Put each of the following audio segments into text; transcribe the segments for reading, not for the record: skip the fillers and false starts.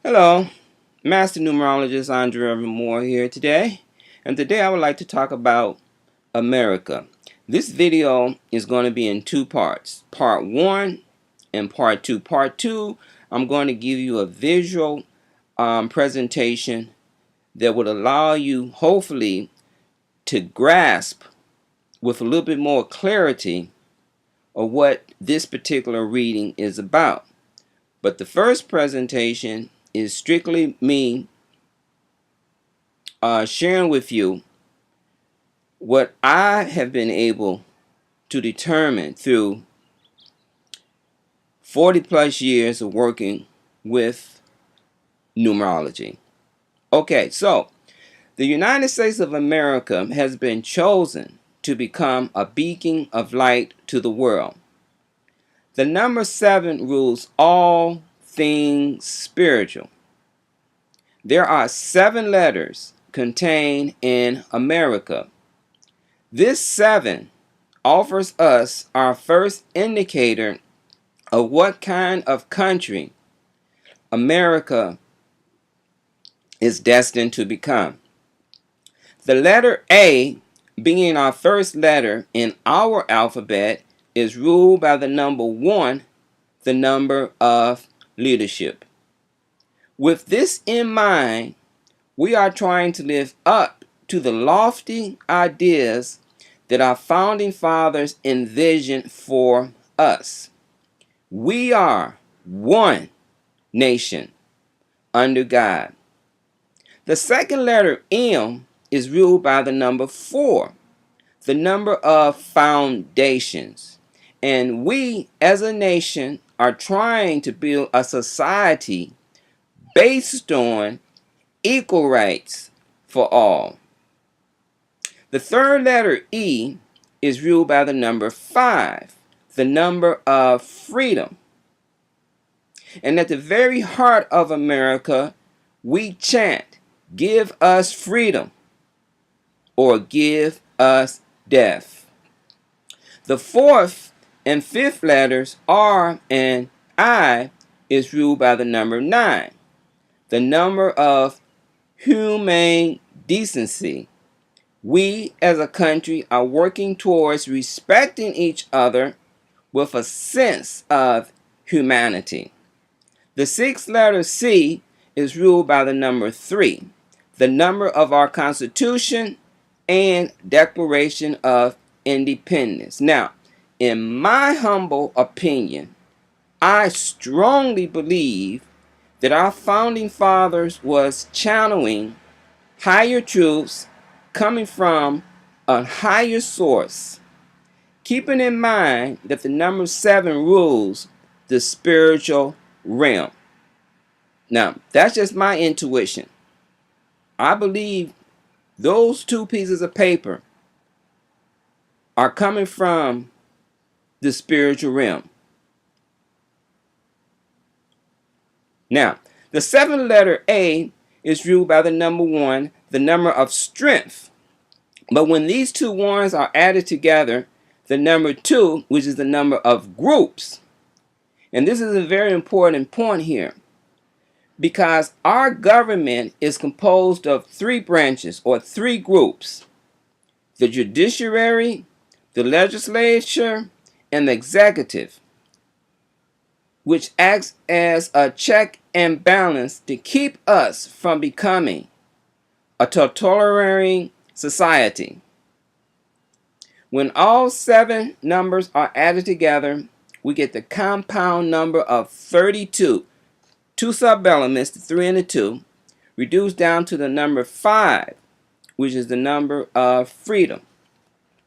Hello, Master Numerologist Andre Moore here today, and today I would like to talk about America. This video is going to be in two parts, part one and part two. Part two, I'm going to give you a visual presentation that would allow you, hopefully, to grasp with a little bit more clarity of what this particular reading is about. But the first presentation is strictly me sharing with you what I have been able to determine through 40 plus years of working with numerology. Okay, so the United States of America has been chosen to become a beacon of light to the world. The number 7 rules all things spiritual. There are 7 letters contained in America. This 7 offers us our first indicator of what kind of country America is destined to become. The letter A, being our first letter in our alphabet, is ruled by the number 1, the number of leadership. With this in mind, we are trying to live up to the lofty ideas that our founding fathers envisioned for us. We are one nation under God. The second letter, M, is ruled by the number 4, the number of foundations. And we as a nation are trying to build a society based on equal rights for all. The third letter, E, is ruled by the number 5, the number of freedom. And at the very heart of America, we chant, "Give us freedom," or "Give us death." The fourth and fifth letters, R and I, is ruled by the number 9, the number of humane decency. We as a country are working towards respecting each other with a sense of humanity. The sixth letter, C, is ruled by the number 3, the number of our Constitution and Declaration of Independence. Now, in my humble opinion, I strongly believe that our founding fathers was channeling higher truths coming from a higher source, keeping in mind that the number 7 rules the spiritual realm. Now, that's just my intuition. I believe those 2 pieces of paper are coming from the spiritual realm. Now, the 7th letter, A, is ruled by the number 1, the number of strength. But when these 2 ones are added together, the number 2, which is the number of groups. And this is a very important point here, because our government is composed of 3 branches or 3 groups: the judiciary, the legislature, and the executive, which acts as a check and balance to keep us from becoming a totalitarian society. When all 7 numbers are added together, we get the compound number of 32. 2 sub-elements, the 3 and the 2, reduced down to the number 5, which is the number of freedom.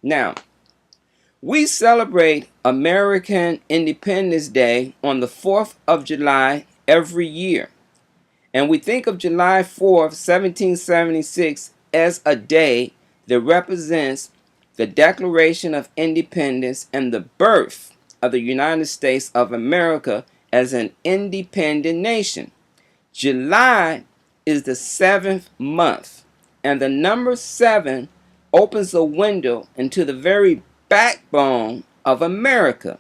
Now, we celebrate American Independence Day on the 4th of July every year. And we think of July 4th, 1776 as a day that represents the Declaration of Independence and the birth of the United States of America as an independent nation. July is the 7th month, and the number 7 opens a window into the very backbone of America.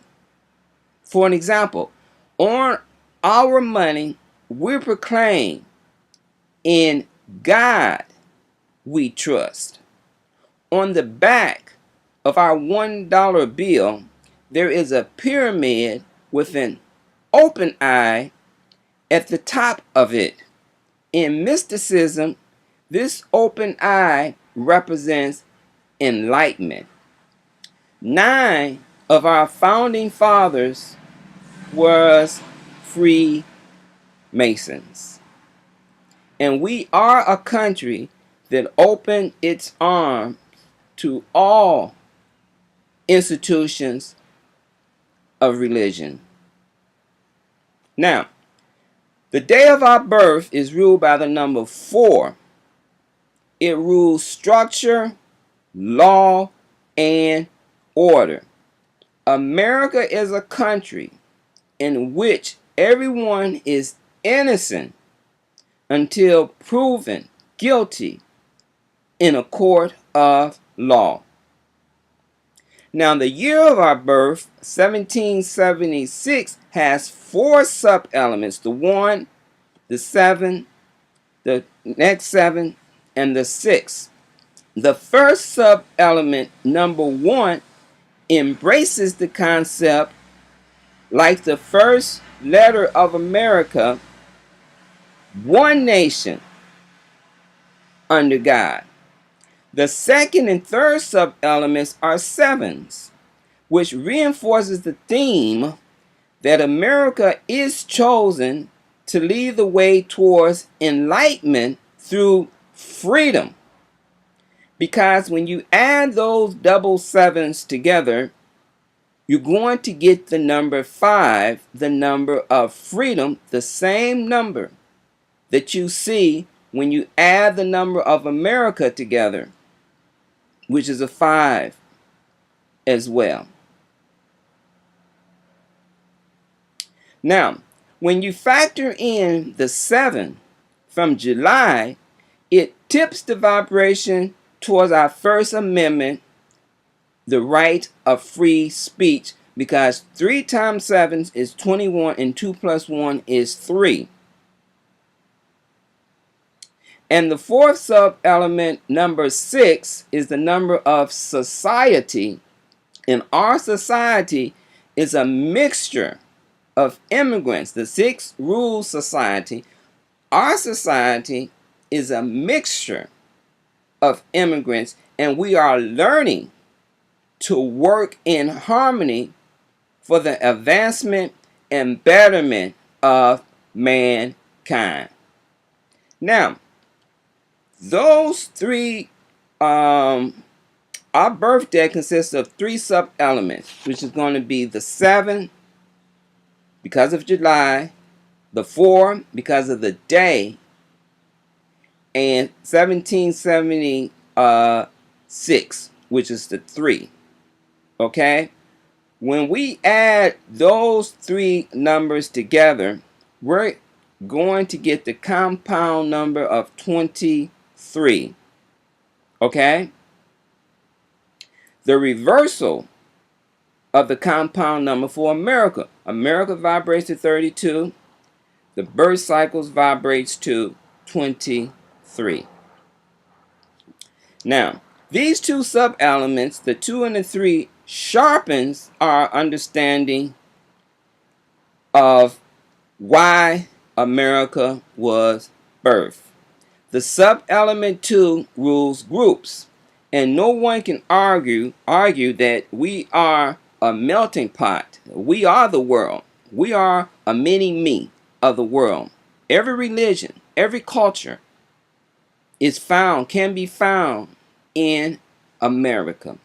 For an example, on our money, we proclaim, in God we trust. On the back of our $1 bill, there is a pyramid with an open eye at the top of it. In mysticism, this open eye represents enlightenment. 9 of our founding fathers was Freemasons. And we are a country that opened its arms to all institutions of religion. Now, the day of our birth is ruled by the number 4. It rules structure, law, and order. America is a country in which everyone is innocent until proven guilty in a court of law. Now, the year of our birth, 1776, has 4 sub-elements: the 1, the 7, the next 7, and the 6. The first sub-element, number 1, embraces the concept, like the first letter of America, one nation under God. The second and third sub-elements are 7s, which reinforces the theme that America is chosen to lead the way towards enlightenment through freedom. Because when you add those double 7s together, you're going to get the number 5, the number of freedom, the same number that you see when you add the number of America together, which is a 5 as well. Now, when you factor in the 7 from July, it tips the vibration towards our First Amendment, the right of free speech, because 3 times 7 is 21 and 2 plus 1 is 3. And the fourth sub-element, number 6, is the number of society. And our society is a mixture of immigrants. The 6 rules society. Our society is a mixture of immigrants, and we are learning to work in harmony for the advancement and betterment of mankind. Now, those 3, our birthday consists of 3 sub-elements, which is going to be the 7 because of July, the 4 because of the day, and 1776, which is the 3. Okay? When we add those 3 numbers together, we're going to get the compound number of 23. Okay? The reversal of the compound number for America. America vibrates to 32. The birth cycles vibrates to 23. Now, these 2 sub-elements, the 2 and the 3, sharpens our understanding of why America was birthed. The sub-element 2 rules groups, and no one can argue that we are a melting pot. We are the world. We are a mini-me of the world. Every religion, every culture can be found in America.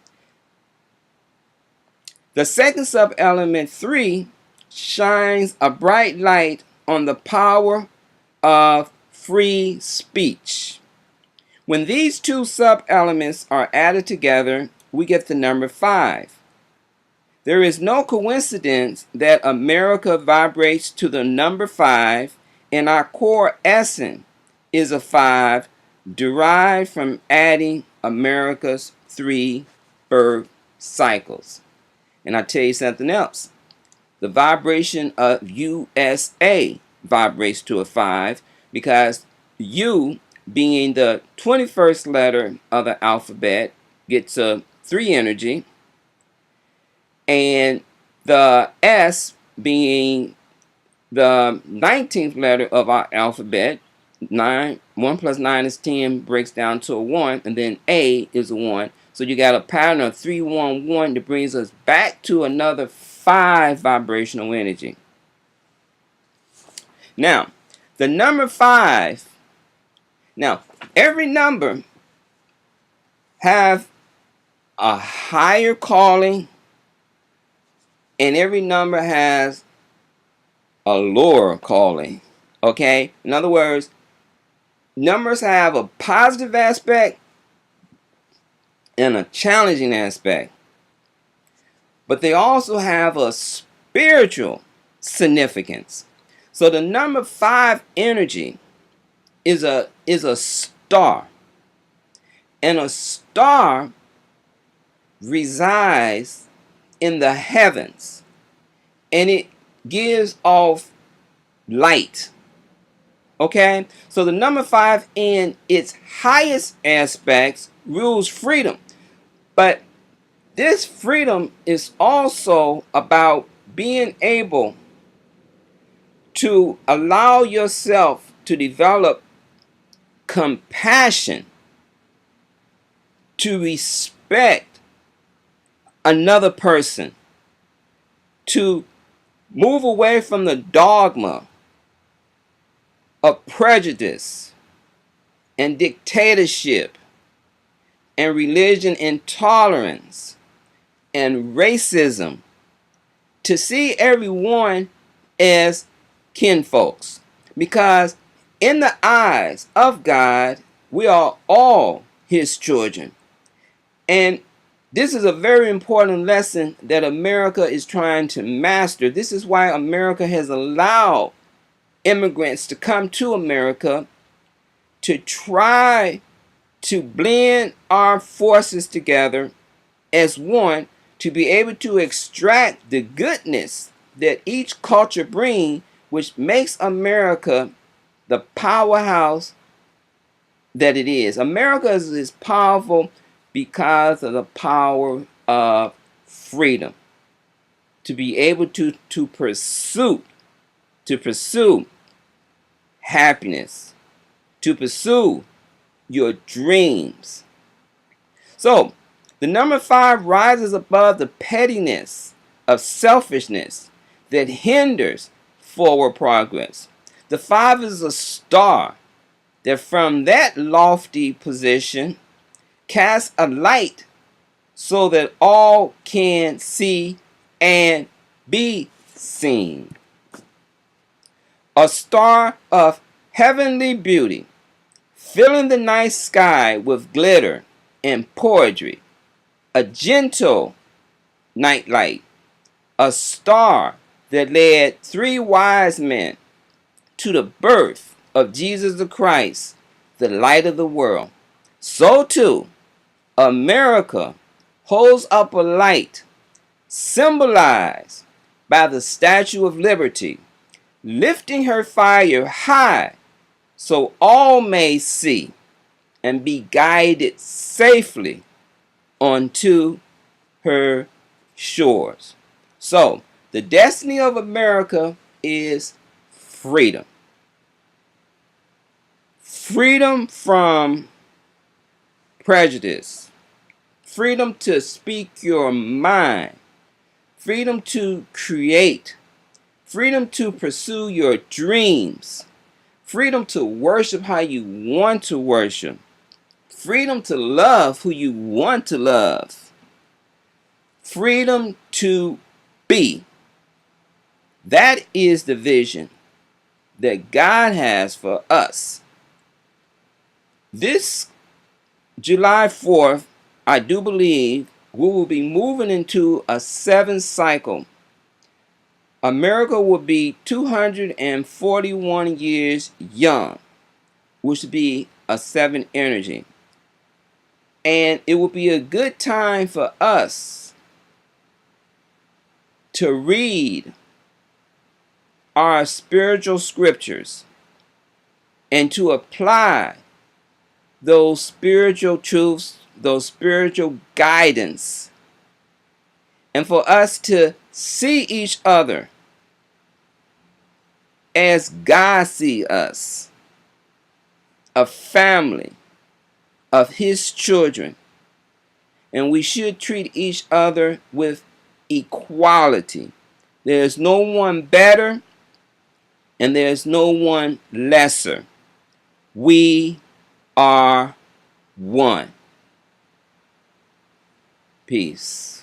The second sub-element 3 shines a bright light on the power of free speech. When these 2 sub-elements are added together, we get the number 5. There is no coincidence that America vibrates to the number 5, and our core essence is a 5, derived from adding America's 3 birth cycles. And I'll tell you something else. The vibration of USA vibrates to a 5 because U, being the 21st letter of the alphabet, gets a 3 energy, and the S, being the 19th letter of our alphabet, 1 plus 9 is 10, breaks down to a 1, and then A is a 1. So you got a pattern of 3, 1, 1 that brings us back to another 5 vibrational energy. Now, the number 5. Now, every number have a higher calling, and every number has a lower calling. Okay? In other words, numbers have a positive aspect and a challenging aspect, but they also have a spiritual significance. So the number 5 energy is a star, and a star resides in the heavens, and it gives off light. Okay, so the number 5 in its highest aspects rules freedom, but this freedom is also about being able to allow yourself to develop compassion, to respect another person, to move away from the dogma of prejudice and dictatorship and religion intolerance and racism, to see everyone as kinfolks, because in the eyes of God we are all his children. And this is a very important lesson that America is trying to master. This is why America has allowed immigrants to come to America, to try to blend our forces together as one, to be able to extract the goodness that each culture brings, which makes America the powerhouse that it is. America is powerful because of the power of freedom, to be able to pursue happiness, to pursue your dreams. So the number 5 rises above the pettiness of selfishness that hinders forward progress. The 5 is a star that from that lofty position casts a light so that all can see and be seen. A star of heavenly beauty, filling the night sky with glitter and poetry, a gentle nightlight, a star that led 3 wise men to the birth of Jesus the Christ, the light of the world. So too, America holds up a light symbolized by the Statue of Liberty, lifting her fire high so all may see and be guided safely onto her shores. So, the destiny of America is freedom. Freedom from prejudice. Freedom to speak your mind. Freedom to create. Freedom to pursue your dreams. Freedom to worship how you want to worship. Freedom to love who you want to love. Freedom to be. That is the vision that God has for us. This July 4th, I do believe we will be moving into a 7th cycle. America will be 241 years young, which would be a 7 energy. And it will be a good time for us to read our spiritual scriptures and to apply those spiritual truths, those spiritual guidance, and for us to see each other as God sees us, a family of His children, and we should treat each other with equality. There's no one better and there's no one lesser. We are one. Peace.